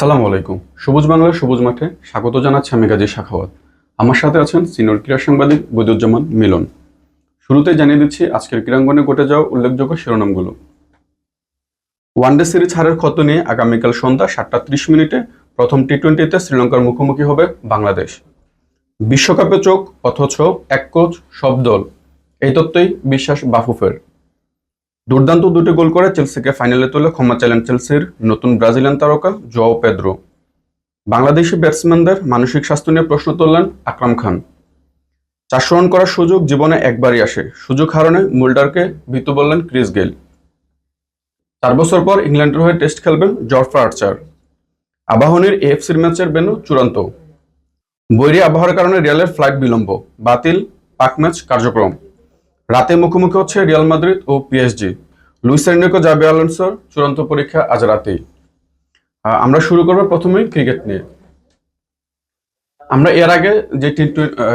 আসসালামু আলাইকুম। সবুজ বাংলার সবুজ মাঠে স্বাগত জানাচ্ছি আমি গাজী সাখাওয়াত। আমার সাথে আছেন সিনিয়র ক্রীড়া সাংবাদিক বদিউজ্জামান মিলন। শুরুতেই জানিয়ে দিচ্ছি আজকের ক্রীড়াঙ্গনে ঘটে যাওয়া উল্লেখযোগ্য শিরোনামগুলো। ওয়ানডে সিরিজ হারের ক্ষত নিয়ে আগামীকাল সন্ধ্যা 7:30 প্রথম টি-20তে শ্রীলঙ্কার মুখোমুখি হবে বাংলাদেশ। বিশ্বকাপে চোখ অথচ এক কোচ সব দল, এই তত্ত্বই বিশ্বাস বাফুফের। দুর্দান্ত দুটি গোল করে চেলসিকে ফাইনালে তুলে ক্ষমা চাইলেন চেলসির নতুন ব্রাজিলিয়ান তারকা জোয়াও পেদ্রো। বাংলাদেশি ব্যাটসম্যানদের মানসিক স্বাস্থ্য নিয়ে প্রশ্ন তুললেন আকরাম খান। 400 রান করার সুযোগ জীবনে একবারই আসে, সুযোগ হারানোয় মুল্ডারকে ভীতু বললেন ক্রিস গেইল। 4 বছর পর ইংল্যান্ডের হয়ে টেস্ট খেলবেন জফরা আর্চার। আবাহনীর এএফসির ম্যাচের ভেন্যু চূড়ান্ত। বৈরী আবহাওয়ার কারণে রিয়ালের ফ্লাইট বিলম্ব, বাতিল পাক ম্যাচ কার্যক্রম। রাতে মুখোমুখি হচ্ছে রিয়াল মাদ্রিদ ও পিএসজি। লুইস এনরিকো জাবি আলোনসোর চূড়ান্ত পরীক্ষা আজ রাতেই। আমরা শুরু করবো প্রথমেই ক্রিকেট নিয়ে। আমরা এর আগে যে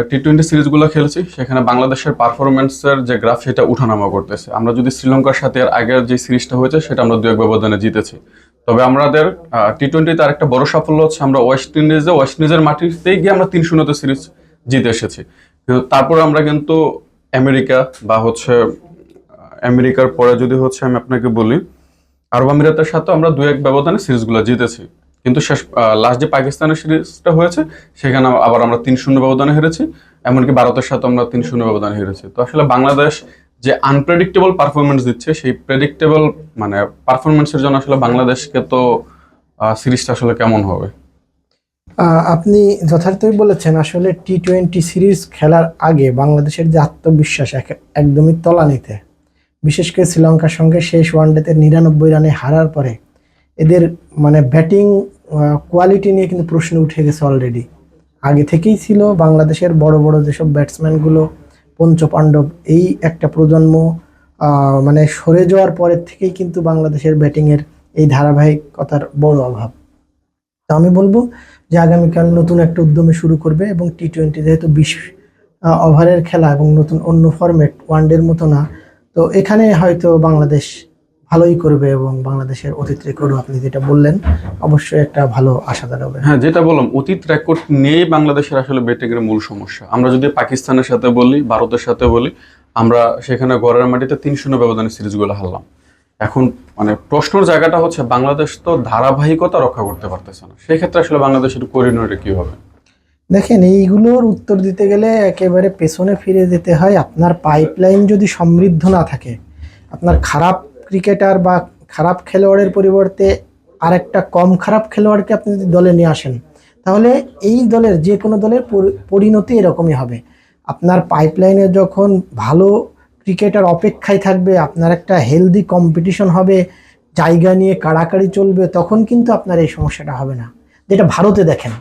টি-20 সিরিজগুলো খেলেছি সেখানে বাংলাদেশের পারফরমেন্সের যে গ্রাফ সেটা উঠানামা করতেছে। আমরা যদি শ্রীলঙ্কার সাথে এর আগের যে সিরিজটা হয়েছে সেটা আমরা 2-1 ব্যবধানে জিতেছি। তবে আমাদের টি-20তে আরেকটা বড় সাফল্য হচ্ছে আমরা ওয়েস্ট ইন্ডিজের মাটিতেই গিয়ে আমরা 3-0 সিরিজ জিতে এসেছি। তারপরে আমরা কিন্তু আমেরিকার পরে যদি আমি আপনাকে বলি আরব আমিরাতের সাথে আমরা 2-1 ব্যবধানে সিরিজগুলো জিতেছি। কিন্তু লাস্ট যে পাকিস্তানের সিরিজটা হয়েছে সেখানে আবার আমরা 3-0 ব্যবধানে হেরেছি। এমনকি ভারতের সাথে আমরা 3-0 ব্যবধানে হেরেছি। তো আসলে বাংলাদেশ যে আনপ্রেডিক্টেবল পারফরমেন্স দিচ্ছে সেই প্রেডিক্টেবল পারফরমেন্সের জন্য আসলে বাংলাদেশকে তো সিরিজটা আসলে কেমন হবে। আপনি যথার্থই বলেছেন। আসলে টি-20 সিরিজ খেলার আগে বাংলাদেশের যে আত্মবিশ্বাস একদমই তলানিতে। বিশেষ করে শ্রীলঙ্কার সঙ্গে শেষ ওয়ানডেতে 99 রানে হারার পরে এদের ব্যাটিং কোয়ালিটি নিয়ে কিন্তু প্রশ্ন উঠে গেছে অলরেডি। আগে থেকেই ছিল বাংলাদেশের বড় বড় যেসব ব্যাটসম্যানগুলো পঞ্চপাণ্ডব, এই একটা প্রজন্ম সরে যাওয়ার পরের থেকেই কিন্তু বাংলাদেশের ব্যাটিংয়ের এই ধারাবাহিকতার বড় অভাব। তো আমি বলবো যে আগামীকাল নতুন একটা উদ্যমে শুরু করবে এবং টি-20 যেহেতু 20 ওভারের খেলা এবং নতুন অন্য ফরম্যাট, ওয়ানডের মতো না, তো এখানে হয়তো বাংলাদেশ ভালোই করবে এবং বাংলাদেশের অতীত রেকর্ডও আপনি যেটা বললেন অবশ্যই একটা ভালো আশা দাঁড়াবে। হ্যাঁ, যেটা বললাম অতীত রেকর্ড নিয়েই বাংলাদেশের আসলে ব্যাটিংয়ের মূল সমস্যা। আমরা যদি পাকিস্তানের সাথে বলি, ভারতের সাথে বলি, আমরা সেখানে ঘরের মাটিতে 3-0 ব্যবধানে সিরিজগুলো হারলাম। এখন প্রশ্নের জায়গাটা হচ্ছে বাংলাদেশ তো ধারাবাহিকতা রক্ষা করতে পারতেছে না। সেই ক্ষেত্রে আসলে বাংলাদেশের পরিণতি কি হবে? দেখেন, এইগুলোর উত্তর দিতে গেলে একেবারে পেছনে ফিরে যেতে হয়। আপনার পাইপলাইন যদি সমৃদ্ধ না থাকে, আপনার খারাপ ক্রিকেটার বা খারাপ খেলোয়াড়ের পরিবর্তে আরেকটা কম খারাপ খেলোয়াড়কে আপনি যদি দলে নিয়ে আসেন, তাহলে এই দলের যে কোনো দলের পরিণতি এরকমই হবে। আপনার পাইপলাইনে যখন ভালো ক্রিকেটার অপেক্ষায় থাকবে, আপনার একটা হেলদি কম্পিটিশন হবে, জায়গা নিয়ে কাড়াকাড়ি চলবে, তখন কিন্তু আপনার এই সমস্যাটা হবে না। যেটা ভারতে দেখেন,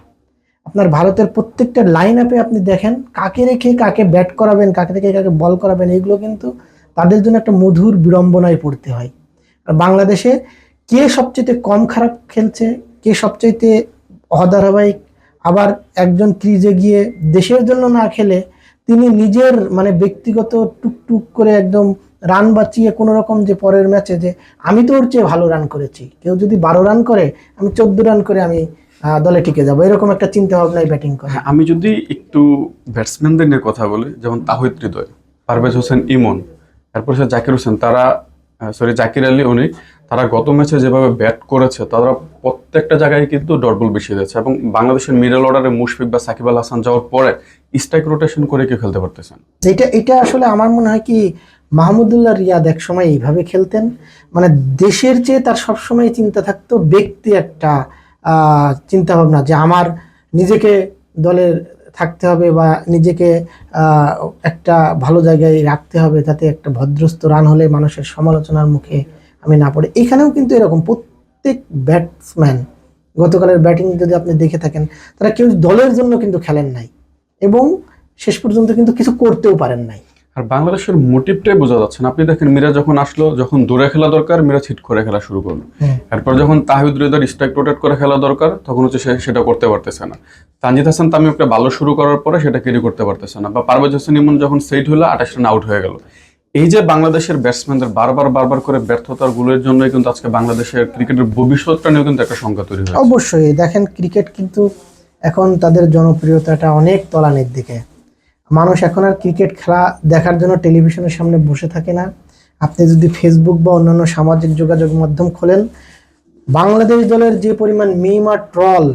আপনার ভারতের প্রত্যেকটা লাইন আপে আপনি দেখেন কাকে রেখে কাকে ব্যাট করাবেন, কাকে রেখে কাকে বল করাবেন, এইগুলো কিন্তু তাদের জন্য একটা মধুর বিড়ম্বনায় পড়তে হয়। আর বাংলাদেশে কে সবচেয়ে কম খারাপ খেলছে, কে সবচেয়ে অধারাবাহিক, আবার একজন ক্রিজে গিয়ে দেশের জন্য না খেলে তিনি নিজের ব্যক্তিগত টুকটুক করে একদম রান বাঁচিয়ে কোনো রকম যে পরের ম্যাচে যে আমি তো ওর চেয়ে ভালো রান করেছি, কেউ যদি 12 রান করে আমি 14 রান করে আমি দলে টিকে যাবো, এরকম একটা চিন্তা ভাবনায় ব্যাটিং করে। আমি যদি একটু ব্যাটসম্যানদের নিয়ে কথা বলি, যেমন তাহিদ হৃদয়, পারভেজ হোসেন ইমন, তারপর জাকির হোসেন, জাকির আলী, তারা গত ম্যাচে যেভাবে ব্যাট করেছে তারা প্রত্যেকটা জায়গায় কিন্তু ডট বল বেশি দিয়েছে। এবং বাংলাদেশের মিডল অর্ডারে মুশফিক বা সাকিব আল হাসান যাওয়ার পরে স্ট্রাইক রোটেশন করে কেউ খেলতে পারতেছেন। এটা আসলে আমার মনে হয় কি, মাহমুদুল্লাহ রিয়াদ এক সময় এইভাবে খেলতেন। দেশের চেয়ে তার সবসময় চিন্তা থাকতো ব্যক্তি একটা চিন্তা ভাবনা, যে আমার নিজেকে দলে থাকতে হবে বা নিজেকে একটা ভালো জায়গায় রাখতে হবে, যাতে একটা ভদ্রস্থ রান হলে মানুষের সমালোচনার মুখে আমি না পড়ি। এখানেও কিন্তু এরকম প্রত্যেক ব্যাটসম্যান গতকালের ব্যাটিং যদি আপনি দেখে থাকেন, তারা কেউ দলের জন্য কিন্তু খেলেন নাই এবং শেষ পর্যন্ত কিন্তু কিছু করতেও পারেন নাই। আর বাংলাদেশের মোটিভটাই বোঝা যাচ্ছে না। আপনি দেখেন মিরাজ যখন আসলো, যখন দূরে খেলা দরকার মিরাজ হিট করে খেলা শুরু করলো। এরপর যখন তাহিদ হৃদয়ের স্ট্রাইক রোটেট করে খেলা দরকার তখন সে সেটা করতে পারতেছে না। তানজিদ হাসান তামিম একটা ভালো শুরু করার পরে সেটা ক্যারি করতে পারতেছে না। বা পারভেজ হোসেন ইমন যখন সেট হলো 28 রান আউট হয়ে গেল। এই যে বাংলাদেশের ব্যাটসম্যানদের বারবার করে ব্যর্থতার গুলোর জন্যই কিন্তু আজকে বাংলাদেশের ক্রিকেটের ভবিষ্যৎটা নিয়েও কিন্তু একটা শঙ্কা তৈরি হয়েছে। অবশ্যই দেখেন ক্রিকেট কিন্তু এখন তাদের জনপ্রিয়তাটা অনেক তলানির দিকে। মানুষ এখন আর ক্রিকেট খেলা দেখার জন্য টেলিভিশনের সামনে বসে থাকে না। আপনি যদি ফেসবুক বা অন্যান্য সামাজিক যোগাযোগ মাধ্যম খোলেন, বাংলাদেশ দলের যে পরিমাণ মিম আর ট্রল,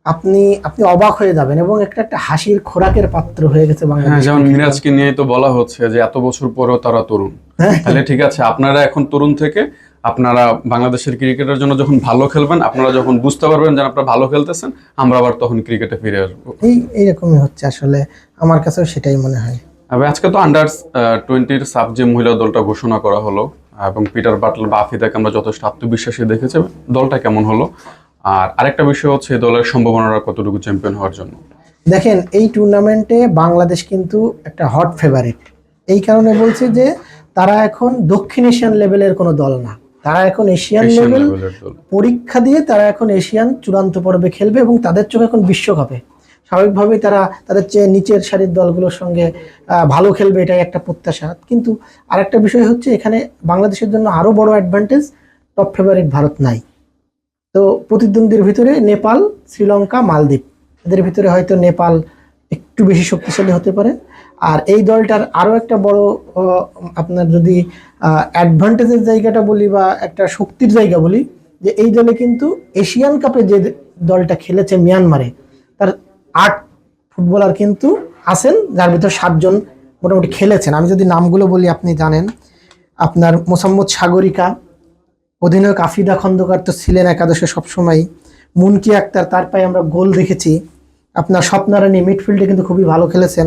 আপনি আপনি অবাক হয়ে যাবেন, এবং একটা হাসির খোরাকের পাত্র হয়ে গেছে হ্যাঁ, বাংলাদেশ। যেমন মিরাজকে নিয়ে তো বলা হচ্ছে যে এত বছর পরেও তারা তরুণ। তাহলে ঠিক আছে, আপনারা এখন তরুণ থেকে আপনারা বাংলাদেশের ক্রিকেটের জন্য যখন ভালো খেলবেন, আপনারা যখন বুঝতে পারবেন যে আপনারা ভালো খেলতেছেন, আমরা আবার তখন ক্রিকেটে ফিরে আসবো। এইরকমই হচ্ছে আসলে, আমার কাছেও সেটাই মনে হয়। তবে আজকে তো আন্ডার-20 সাব যে মহিলা দলটা ঘোষণা করা হলো, এবং পিটার বাটলার বা আফিদাকে আমরা যথেষ্ট আত্মবিশ্বাসী দেখেছি। দলটা কেমন হলো, আর আরেকটা বিষয় হচ্ছে এই দলের সম্ভাবনাটা কতটুকু চ্যাম্পিয়ন হওয়ার জন্য? দেখেন, এই টুর্নামেন্টে বাংলাদেশ কিন্তু একটা হট ফেভারিট। এই কারণে বলছি যে তারা এখন দক্ষিণ এশিয়ান লেভেলের কোনো দল না, তারা এখন এশিয়ান লেভেল লেভেলের দল। পরীক্ষা দিয়ে তারা এখন এশিয়ান চূড়ান্ত পর্বে খেলবে, এবং তাদের চোখে এখন বিশ্বকাপে স্বাভাবিকভাবেই তারা তাদের চেয়ে নিচের সারির দলগুলোর সঙ্গে ভালো খেলবে, এটাই একটা প্রত্যাশা। কিন্তু আরেকটা বিষয় হচ্ছে, এখানে বাংলাদেশের জন্য আরো বড় অ্যাডভান্টেজ, টপ ফেভারিট ভারত নাই। তো প্রতিদ্বন্দ্বীর ভিতরে নেপাল, শ্রীলঙ্কা, মালদ্বীপ, এদের ভিতরে হয়তো নেপাল একটু বেশি শক্তিশালী হতে পারে। আর এই দলটার আরো একটা বড় আপনার যদি অ্যাডভান্টেজের জায়গাটা বলি বা একটা শক্তির জায়গা বলি, যে এই দলে কিন্তু এশিয়ান কাপে যে দলটা খেলেছে মিয়ানমারে, তার 8 ফুটবলার কিন্তু আছেন, যার ভিতর 7 জন মোটামুটি খেলেছেন। আমি যদি নামগুলো বলি, আপনি জানেন, আপনার মোসাম্মদ সাগরিকা, অধিনায়ক আফিদা খন্দকার তো ছিলেন একাদশে সবসময়, মুনকি আক্তার, তার পায়ে আমরা গোল দেখেছি। আপনার স্বপ্নারানী মিডফিল্ডে কিন্তু খুবই ভালো খেলেছেন।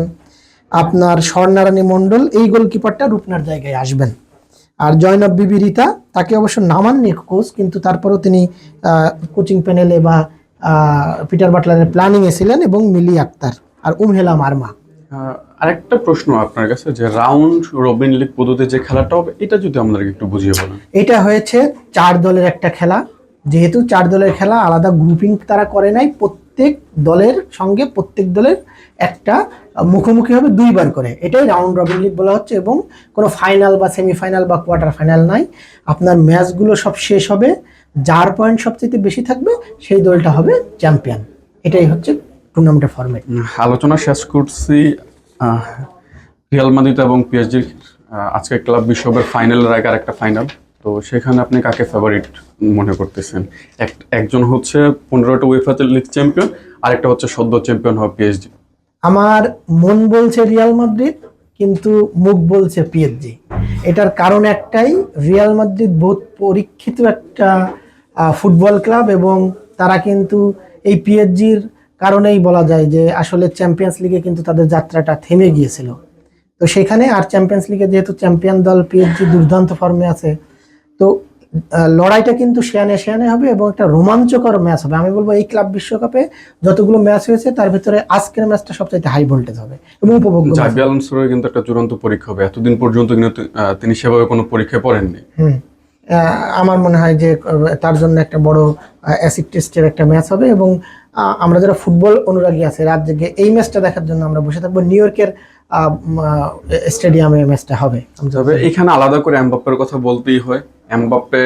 আপনার স্বর্ণারানী মণ্ডল, এই গোলকিপারটা রূপনার জায়গায় আসবেন। আর জয়নব বিবি রীতা, তাকে অবশ্য নামাননি কোচ, কিন্তু তারপরেও তিনি কোচিং প্যানেলে বা পিটার বাটলারের প্ল্যানিংয়ে ছিলেন, এবং মিলি আক্তার আর উমহেলা মারমা। আরেকটা প্রশ্ন আপনার কাছে, যে রাউন্ড রবিন লিগ পদ্ধতিতে যে খেলাটা হবে, এটা যদি আমাদেরকে একটু বুঝিয়ে বলেন। এটা হয়েছে 4 দলের একটা খেলা। যেহেতু 4 দলের খেলা, আলাদা গ্রুপিং তারা করে নাই, প্রত্যেক দলের সঙ্গে প্রত্যেক দলের একটা মুখোমুখি হবে 2 বার করে, এটাই রাউন্ড রবিন লিগ বলা হচ্ছে। এবং কোনো ফাইনাল বা সেমিফাইনাল বা কোয়ার্টার ফাইনাল নাই। আপনার ম্যাচগুলো সব শেষ হবে, যার পয়েন্ট সবচেয়ে বেশি থাকবে সেই দলটা হবে চ্যাম্পিয়ন। এটাই হচ্ছে টুর্নামেন্টের ফরম্যাট। আলোচনা শেষ করছি রিয়াল মাদ্রিদ এবং পিএসজির আজকে ক্লাব বিশ্বকাপের ফাইনালের আগে আরেকটা ফাইনাল। তো সেখানে আপনি কাকে ফেভারিট মনে করতেছেন? একজন হচ্ছে 15টা উয়েফা লিগ চ্যাম্পিয়ন, আরেকটা হচ্ছে সদ্য চ্যাম্পিয়ন হওয়া পিএসজি। আমার মন বলছে রিয়াল মাদ্রিদ, কিন্তু মুখ বলছে পিএসজি। এটার কারণ একটাই, রিয়াল মাদ্রিদ বহুত পরীক্ষিত একটা ফুটবল ক্লাব, এবং তারা কিন্তু এই পিএসজির কারণেই বলা যায় যে আসলে চ্যাম্পিয়ন্স লিগে কিন্তু তাদের যাত্রাটা থেমে গিয়েছিল। তো সেখানে আর চ্যাম্পিয়ন্স লিগে যেহেতু চ্যাম্পিয়ন দল পিএসজি দুর্দান্ত ফর্মে আছে, তো লড়াইটা কিন্তু সেয়ানে সেয়ানে হবে, এবং একটা রোমাঞ্চকর ম্যাচ হবে। আমি বলবো এই ক্লাব বিশ্বকাপে যতগুলো ম্যাচ হয়েছে তার ভিতরে আজকের ম্যাচটা সবচাইতে হাই ভোল্টেজ হবে এবং উপভোগ্য। জাভি আলোনসোর কিন্তু একটা চূড়ান্ত পরীক্ষা হবে, এতদিন পর্যন্ত কিন্তু তিনি সেভাবে কোনো পরীক্ষায় পড়েননি। আমার মনে হয় যে তার জন্য একটা বড় অ্যাসিড টেস্টের একটা ম্যাচ হবে, এবং আমরা যারা ফুটবল অনুরাগী আছে রাত জেগে এই ম্যাচটা দেখার জন্য আমরা বসে থাকবো। নিউ ইয়র্কের স্টেডিয়ামে ম্যাচটা হবে। তবে এখানে আলাদা করে এমবাপ্পের কথা বলতেই হয়। এমবাপ্পে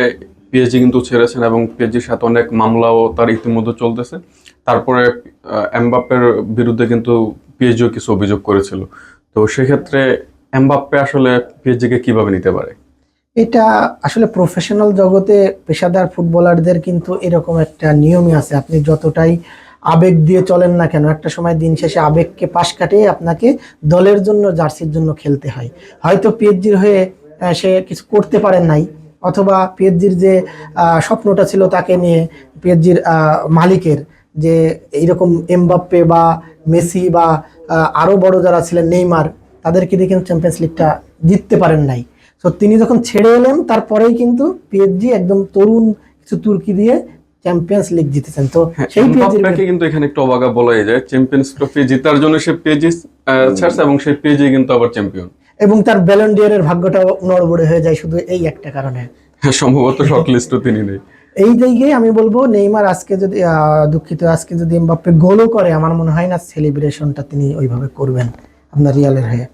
পিএসজি কিন্তু ছেড়েছেন, এবং পিএসজির সাথে অনেক মামলাও তার ইতিমধ্যে চলতেছে। তারপরে এমবাপ্পের বিরুদ্ধে কিন্তু পিএসজিও কিছু অভিযোগ করেছিল। তো সেক্ষেত্রে এমবাপ্পে আসলে পিএসজিকে কিভাবে নিতে পারে? এটা আসলে প্রফেশনাল জগতে পেশাদার ফুটবলারদের কিন্তু এরকম একটা নিয়মই আছে। আপনি যতটাই আবেগ দিয়ে চলেন না কেন, একটা সময় দিন শেষে আবেগকে পাশ কাটিয়ে আপনাকে দলের জন্য, জার্সির জন্য খেলতে হয়। হয়তো পিএসজির হয়ে সে কিছু করতে পারেন নাই, অথবা পিএসজির যে স্বপ্নটা ছিল তাকে নিয়ে, পিএসজির মালিকের যে এইরকম এমবাপ্পে বা মেসি বা আরও বড় যারা ছিলেন নেইমার, তাদেরকে দিয়ে কিন্তু চ্যাম্পিয়ন্স লিগটা জিততে পারেন নাই। তো তিনি যখন ছেড়ে এলেন, তারপরেই কিন্তু পিএসজি একদম তরুণ কিছু তুর্কি দিয়ে চ্যাম্পিয়ন্স লিগ জিতেছেন। তো সেই পিএসজিকে কিন্তু এখানে একটু অবাগা বলাই যায়, চ্যাম্পিয়ন্স ট্রফি জেতার জন্য সে পিএসজি ছাড়ছে, এবং সেই পিএসজি কিন্তু আবার চ্যাম্পিয়ন, এবং তার ব্যালন ডি'অরের ভাগ্যটাও নড়বড়ে হয়ে যায় শুধু এই একটা কারণে। সম্ভবত শর্ট লিস্টও তিনি নেই। এই জায়গায় আমি বলবো, নেইমার আজকে যদি দুঃখিত, আজকে যদি এমবাপ্পে গোলও করে, আমার মনে হয় না সেলিব্রেশনটা তিনি ওইভাবে করবেন আপনার রিয়ালের হয়ে।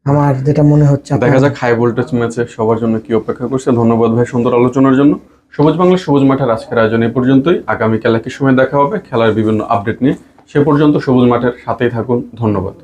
আমার যেটা মনে হচ্ছে দেখা যাক হাই ভোল্টেজ ম্যাচে সবার জন্য কি অপেক্ষা করছে। ধন্যবাদ ভাই সুন্দর আলোচনার জন্য। সবুজ বাংলা সবুজ মাঠের আজকের আয়োজন এই পর্যন্তই। আগামীকাল একই সময় দেখা হবে খেলার বিভিন্ন আপডেট নিয়ে। সে পর্যন্ত সবুজ মাঠের সাথেই থাকুন। ধন্যবাদ।